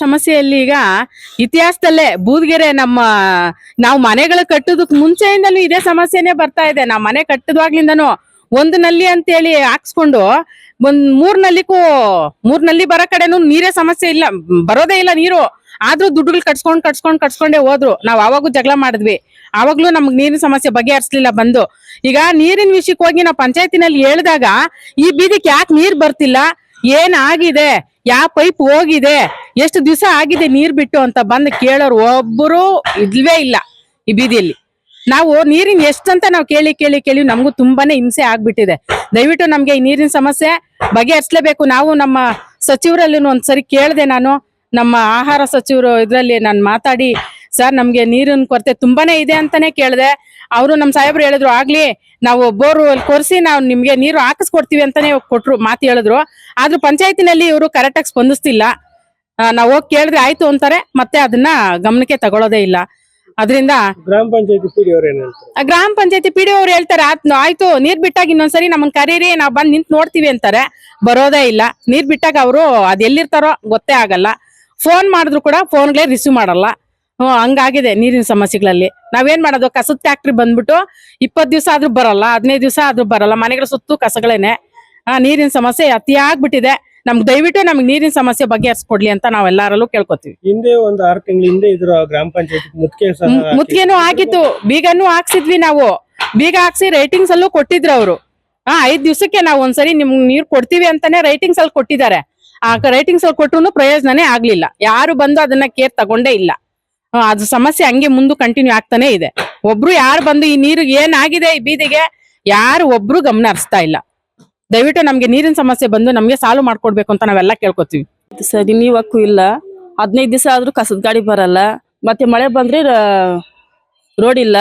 ಸಮಸ್ಯೆಯಲ್ಲಿ ಈಗ ಇತಿಹಾಸದಲ್ಲೇ ಬೂದ್ಗೆರೆ ನಾವು ಮನೆಗಳು ಕಟ್ಟೋದಕ್ ಮುಂಚೆಯಿಂದಲೂ ಇದೇ ಸಮಸ್ಯೆನೆ ಬರ್ತಾ ಇದೆ. ನಾವು ಮನೆ ಕಟ್ಟದ್ವಾಗ್ಲಿಂದನು ಒಂದು ನಲ್ಲಿ ಅಂತೇಳಿ ಹಾಕ್ಸ್ಕೊಂಡು ಮೂರ್ ನಲ್ಲಿ ಬರೋ ಕಡೆನೂ ನೀರೇ ಸಮಸ್ಯೆ ಇಲ್ಲ, ಬರೋದೇ ಇಲ್ಲ ನೀರು. ಆದ್ರೂ ದುಡ್ಡುಗಳು ಕಟ್ಸ್ಕೊಂಡೇ ಹೋದ್ರು. ನಾವ್ ಅವಾಗೂ ಜಗಳ ಮಾಡಿದ್ವಿ, ಅವಾಗ್ಲೂ ನಮ್ಗ್ ನೀರಿನ ಸಮಸ್ಯೆ ಬಗೆಹರಿಸ್ಲಿಲ್ಲ ಬಂದು. ಈಗ ನೀರಿನ ವಿಷಯಕ್ಕೆ ಹೋಗಿ ನಾವು ಪಂಚಾಯತಿನಲ್ಲಿ ಹೇಳಿದಾಗ ಈ ಬೀದಿಗೆ ಯಾಕೆ ನೀರ್ ಬರ್ತಿಲ್ಲ, ಏನಾಗಿದೆ, ಯಾವ ಪೈಪ್ ಹೋಗಿದೆ, ಎಷ್ಟು ದಿವಸ ಆಗಿದೆ ನೀರ್ ಬಿಟ್ಟು ಅಂತ ಬಂದು ಕೇಳೋರು ಒಬ್ಬರು ಇಲ್ವೇ ಇಲ್ಲ ಈ ಬೀದಿಯಲ್ಲಿ. ನಾವು ನೀರಿನ ಎಷ್ಟಂತ ನಾವು ಕೇಳಿ ನಮಗೂ ತುಂಬಾನೇ ಹಿಂಸೆ ಆಗ್ಬಿಟ್ಟಿದೆ. ದಯವಿಟ್ಟು ನಮ್ಗೆ ಈ ನೀರಿನ ಸಮಸ್ಯೆ ಬಗೆಹರಿಸಲೇಬೇಕು. ನಾವು ನಮ್ಮ ಸಚಿವರಲ್ಲಿ ಒಂದ್ಸರಿ ಕೇಳಿದೆ, ನಾನು ನಮ್ಮ ಆಹಾರ ಸಚಿವರು ಇದ್ರಲ್ಲಿ ನಾನು ಮಾತಾಡಿ, ಸರ್ ನಮ್ಗೆ ನೀರಿನ ಕೊರತೆ ತುಂಬಾನೇ ಇದೆ ಅಂತಾನೆ ಕೇಳಿದೆ. ಅವರು ನಮ್ಮ ಸಾಹೇಬ್ರು ಹೇಳಿದ್ರು, ಆಗ್ಲಿ ನಾವು ಬೋರ್ ಕೊರ್ಸಿ ನಾವು ನಿಮ್ಗೆ ನೀರು ಹಾಕಿಸ್ಕೊಡ್ತೀವಿ ಅಂತಾನೆ ಮಾತು ಹೇಳಿದ್ರು. ಆದ್ರೂ ಪಂಚಾಯತಿನಲ್ಲಿ ಇವರು ಕರೆಕ್ಟ್ ಆಗಿ ಸ್ಪಂದಿಸ್ತಿಲ್ಲ. ನಾವು ಹೋಗಿ ಕೇಳಿದ್ರೆ ಆಯ್ತು ಅಂತಾರೆ, ಮತ್ತೆ ಅದನ್ನ ಗಮನಕ್ಕೆ ತಗೊಳ್ಳೋದೇ ಇಲ್ಲ. ಅದರಿಂದ ಗ್ರಾಮ ಪಂಚಾಯತಿ ಪಿ ಡಿ ಅವ್ರು ಹೇಳ್ತಾರೆ, ಆಯ್ತು ನೀರ್ ಬಿಟ್ಟಾಗ ಇನ್ನೊಂದ್ಸರಿ ನಮ್ಮನ್ ಕರೀರಿ, ನಾವ್ ಬಂದ್ ನಿಂತ್ ನೋಡ್ತೀವಿ ಅಂತಾರೆ. ಬರೋದೇ ಇಲ್ಲ. ನೀರ್ ಬಿಟ್ಟಾಗ ಅವರು ಅದ್ ಎಲ್ಲಿರ್ತಾರೋ ಗೊತ್ತೇ ಆಗಲ್ಲ. ಫೋನ್ ಮಾಡಿದ್ರು ಕೂಡ ಫೋನ್ಗಳೇ ರಿಸೀವ್ ಮಾಡಲ್ಲ. ಹಂಗಾಗಿದೆ ನೀರಿನ ಸಮಸ್ಯೆಗಳಲ್ಲಿ. ನಾವೇನ್ ಮಾಡೋದು, ಕಸದ ಫ್ಯಾಕ್ಟ್ರಿ ಬಂದ್ಬಿಟ್ಟು 20 ದಿವಸ ಆದ್ರೂ ಬರಲ್ಲ, 15 ದಿವಸ ಆದ್ರೂ ಬರಲ್ಲ, ಮನೆಗಳ ಸುತ್ತು ಕಸಗಳೇನೆ. ನೀರಿನ ಸಮಸ್ಯೆ ಅತಿ ಆಗ್ಬಿಟ್ಟಿದೆ. ನಮ್ಗೆ ದಯವಿಟ್ಟು ನಮ್ಗೆ ನೀರಿನ ಸಮಸ್ಯೆ ಬಗೆಹರಿಸ್ಕೊಡ್ಲಿ ಅಂತ ನಾವೆಲ್ಲರಲ್ಲೂ ಕೇಳ್ಕೊತೀವಿ. ಹಿಂದೆ ಒಂದು 6 ತಿಂಗಳ ಹಿಂದೆ ಇದ್ರ ಗ್ರಾಮ ಪಂಚಾಯತಿ ಮುತ್ಗೆನೂ ಆಗಿತ್ತು, ಬೀಗನೂ ಹಾಕ್ಸಿದ್ವಿ ನಾವು. ಬೀಗ ಹಾಕ್ಸಿ ರೈಟಿಂಗ್ಸ್ ಅಲ್ಲೂ ಕೊಟ್ಟಿದ್ರು ಅವರು. 5 ದಿವಸಕ್ಕೆ ನಾವು ಒಂದ್ಸರಿ ನಿಮ್ಗೆ ನೀರ್ ಕೊಡ್ತೀವಿ ಅಂತಾನೆ ರೈಟಿಂಗ್ಸ್ ಅಲ್ಲಿ ಕೊಟ್ಟಿದ್ದಾರೆ. ಆ ರೈಟಿಂಗ್ಸ್ ಅಲ್ಲಿ ಕೊಟ್ಟರು ಪ್ರಯೋಜನನೇ ಆಗ್ಲಿಲ್ಲ. ಯಾರು ಬಂದು ಅದನ್ನ ಕೇರ್ ತಗೊಂಡೇ ಇಲ್ಲ. ಅದು ಸಮಸ್ಯೆ ಹಂಗೆ ಮುಂದೆ ಕಂಟಿನ್ಯೂ ಆಗ್ತಾನೆ ಇದೆ. ಒಬ್ರು ಯಾರು ಬಂದು ಈ ನೀರು ಏನಾಗಿದೆ ಈ ಬೀದಿಗೆ ಯಾರು ಒಬ್ರು ಗಮನ ಹರಿಸ್ತಾ ಇಲ್ಲ. ದಯವಿಟ್ಟು ನಮ್ಗೆ ನೀರಿನ ಸಮಸ್ಯೆ ಬಂದು ನಮ್ಗೆ ಸಾಲ್ವ್ ಮಾಡ್ಕೊಡ್ಬೇಕು ಅಂತ ನಾವೆಲ್ಲ ಕೇಳ್ಕೊತೀವಿ. ಸರಿ, ನೀವಕ್ಕೂ ಇಲ್ಲ. 15 ದಿವಸ ಆದ್ರೂ ಕಸದ ಗಾಡಿ ಬರಲ್ಲ. ಮತ್ತೆ ಮಳೆ ಬಂದ್ರೆ ರೋಡ್ ಇಲ್ಲ,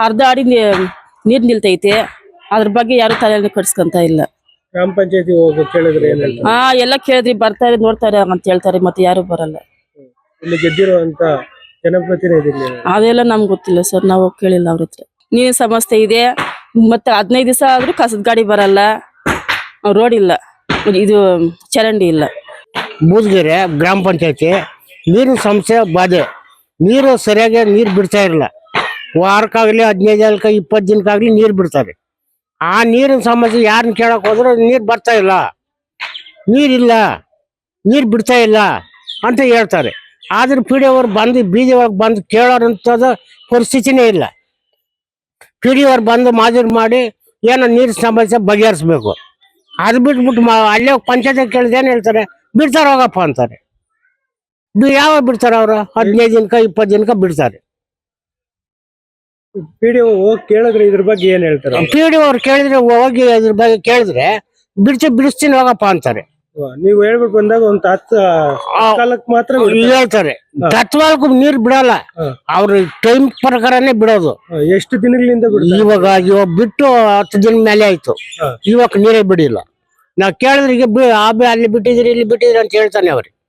ಅರ್ಧ ಅಡಿ ನೀರ್ ನಿಲ್ತೈತೆ. ಅದ್ರ ಬಗ್ಗೆ ಯಾರು ತಲೆ ಕಟ್ಸ್ಕೊಂತ ಇಲ್ಲ. ಗ್ರಾಮ ಪಂಚಾಯತಿ ಹೋಗಿ ಕೇಳಿದ್ರೆ ಎಲ್ಲ ಕೇಳಿದ್ರಿ, ಬರ್ತಾರೆ ನೋಡ್ತಾರೆ ಅಂತ ಹೇಳ್ತಾರೆ, ಮತ್ತೆ ಯಾರು ಬರಲ್ಲ. ಇಲ್ಲಿ ಗೆದ್ದಿರುವಂತ ಜನಪ್ರತಿನಿಧಿ ಅದೆಲ್ಲ ನಮ್ಗೆ ಗೊತ್ತಿಲ್ಲ ಸರ್, ನಾವು ಕೇಳಿಲ್ಲ ಅವ್ರ ಹತ್ರ. ನೀರಿನ ಸಮಸ್ಯೆ ಇದೆ, ಮತ್ತೆ 15 ದಿವಸ ಆದ್ರೂ ಕಸದ ಗಾಡಿ ಬರಲ್ಲ, ರೋಡ್ ಇಲ್ಲ, ಇದು ಚರಂಡಿ ಇಲ್ಲ. ಬೂದ್ಗೆರೆ ಗ್ರಾಮ ಪಂಚಾಯತಿ ನೀರಿನ ಸಮಸ್ಯೆ ಬಾಧೆ. ನೀರು ಸರಿಯಾಗಿ ನೀರು ಬಿಡ್ತಾ ಇರಲ್ಲ. ವಾರಕ್ಕಾಗಲಿ 15 ದಿನಕ್ಕೆ 20 ದಿನಕ್ಕಾಗ್ಲಿ ನೀರು ಬಿಡ್ತಾರೆ. ಆ ನೀರಿನ ಸಮಸ್ಯೆ ಯಾರನ್ನ ಕೇಳಕ್ ಹೋದ್ರೆ ನೀರು ಬರ್ತಾ ಇಲ್ಲ, ನೀರಿಲ್ಲ, ನೀರು ಬಿಡ್ತಾ ಇಲ್ಲ ಅಂತ ಹೇಳ್ತಾರೆ. ಆದ್ರೆ ಪಿ ಡಿ ಅವ್ರು ಬಂದು ಬೀದಿ ಒಳಗೆ ಬಂದು ಕೇಳೋರಂಥದ್ದು ಪರಿಸ್ಥಿತಿನೇ ಇಲ್ಲ. ಪಿ ಡಿ ಅವ್ರು ಬಂದು ಮಾಜೂರು ಮಾಡಿ ಏನೋ ನೀರಿನ ಸಮಸ್ಯೆ ಬಗೆಹರಿಸ್ಬೇಕು. ಅದು ಬಿಟ್ಬಿಟ್ಟು ಅಲ್ಲೇ ಪಂಚಾಯತ್ ಕೇಳಿದ್ರೆ ಏನ್ ಹೇಳ್ತಾರೆ, ಬಿಡ್ತಾರ ಹೋಗಪ್ಪ ಅಂತಾರೆ. ಯಾವಾಗ ಬಿಡ್ತಾರ ಅವ್ರು? 15 ದಿನಕ್ಕೆ 20 ದಿನಕ್ಕೆ ಬಿಡ್ತಾರೆ. ಪಿಡಿಒ ಹೋಗಿ ಕೇಳಿದ್ರೆ ಇದ್ರ ಬಗ್ಗೆ ಏನ್ ಹೇಳ್ತಾರೆ? ಪಿಡಿ ಅವ್ರು ಕೇಳಿದ್ರೆ ಹೋಗಿ ಇದ್ರ ಬಗ್ಗೆ ಕೇಳಿದ್ರೆ ಬಿಡಿಸ್ತೀನಿ ಹೋಗಪ್ಪ ಅಂತಾರೆ. ನೀವು ಹೇಳ್ಬಿಟ್ಟು ಬಂದಾಗ ಒಂದು ಕಾಲಕ್ಕೆ ಮಾತ್ರ ಹೇಳ್ತಾರೆ. ತತ್ವಾಲ್ಗೂ ನೀರ್ ಬಿಡಲ್ಲ, ಅವ್ರ ಟೈಮ್ ಪ್ರಕಾರನೇ ಬಿಡೋದು. ಎಷ್ಟು ದಿನಗಳಿಂದ ಇವಾಗ ಬಿಟ್ಟು 10 ದಿನ ಮೇಲೆ ಆಯ್ತು, ಇವಾಗ ನೀರೇ ಬಿಡಿಲ್ಲ. ನಾವ್ ಕೇಳಿದ್ರೆ ಈಗ ಅಲ್ಲಿ ಬಿಟ್ಟಿದ್ರಿ ಇಲ್ಲಿ ಬಿಟ್ಟಿದ್ರಿ ಅಂತ ಹೇಳ್ತಾನೆ ಅವ್ರಿಗೆ.